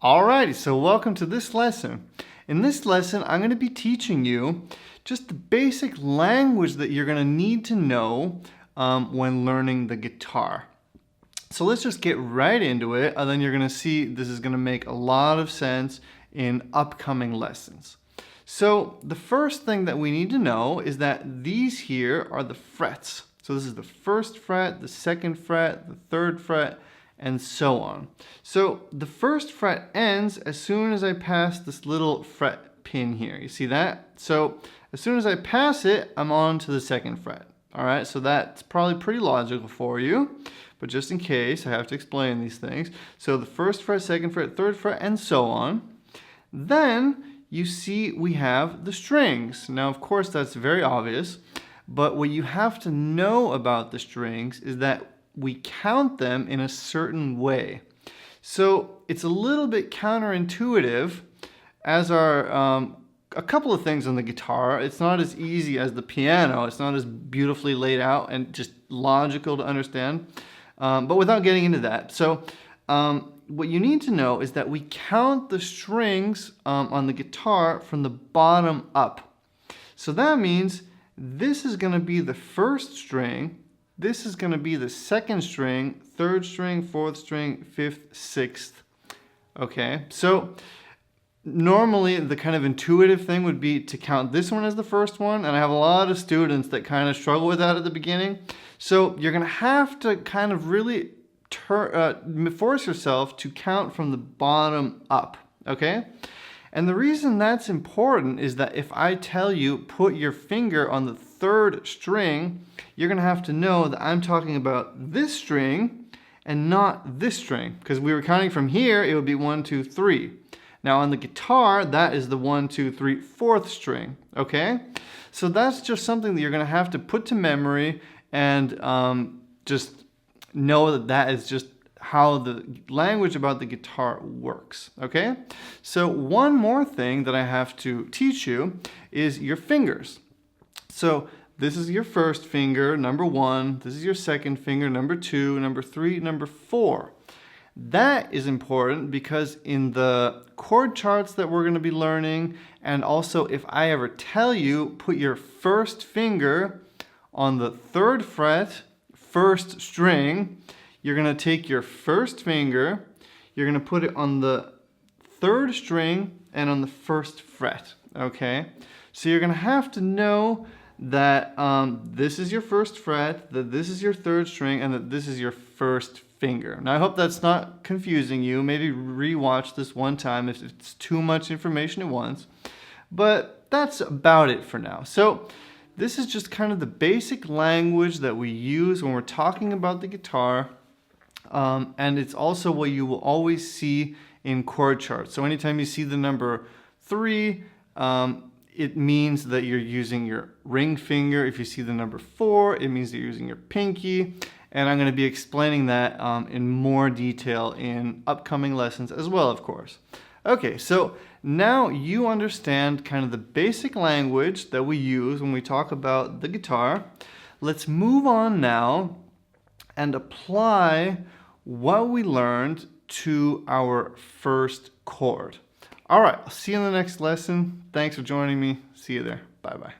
Alrighty, so welcome to this lesson. In this lesson, I'm going to be teaching you just the basic language that you're going to need to know when learning the guitar. So let's just get right into it, and then you're going to see this is going to make a lot of sense in upcoming lessons. So the first thing that we need to know is that these here are the frets. So this is the first fret, the second fret, the third fret, and so on. So the first fret ends as soon as I pass this little fret pin here. You see that? So as soon as I pass it, I'm on to the second fret. All right, so that's probably pretty logical for you, but just in case, I have to explain these things. So the first fret, second fret, third fret, and so on. Then you see we have the strings. Now, of course, that's very obvious, but what you have to know about the strings is that we count them in a certain way. So it's a little bit counterintuitive, as are a couple of things on the guitar. It's not as easy as the piano. It's not as beautifully laid out and just logical to understand. But without getting into that, so what you need to know is that we count the strings on the guitar from the bottom up. So that means this is going to be the first string, this is going to be the second string, third string, fourth string, fifth, sixth. Okay, so normally the kind of intuitive thing would be to count this one as the first one, and I have a lot of students that kind of struggle with that at the beginning. So you're going to have to kind of really force yourself to count from the bottom up, okay? And the reason that's important is that if I tell you put your finger on the third string, you're going to have to know that I'm talking about this string and not this string, because we were counting from here, it would be 1, 2, 3. Now on the guitar, that is the 1, 2, 3, fourth string, okay? So that's just something that you're going to have to put to memory and just know that that is just how the language about the guitar works, okay? So one more thing that I have to teach you is your fingers. So this is your first finger, number 1. This is your second finger, number 2, number 3, number 4. That is important because in the chord charts that we're going to be learning, and also if I ever tell you put your first finger on the third fret, first string, you're going to take your first finger, you're going to put it on the third string and on the first fret, okay? So you're going to have to know that this is your first fret, that this is your third string, and that this is your first finger. Now I hope that's not confusing you. Maybe rewatch this one time if it's too much information at once. But that's about it for now. So this is just kind of the basic language that we use when we're talking about the guitar. And it's also what you will always see in chord charts. So anytime you see the number 3, it means that you're using your ring finger. If you see the number 4, it means that you're using your pinky. And I'm going to be explaining that in more detail in upcoming lessons as well, of course. Okay, so now you understand kind of the basic language that we use when we talk about the guitar. Let's move on now and apply what we learned to our first chord. All right, I'll see you in the next lesson. Thanks for joining me. See you there. Bye-bye.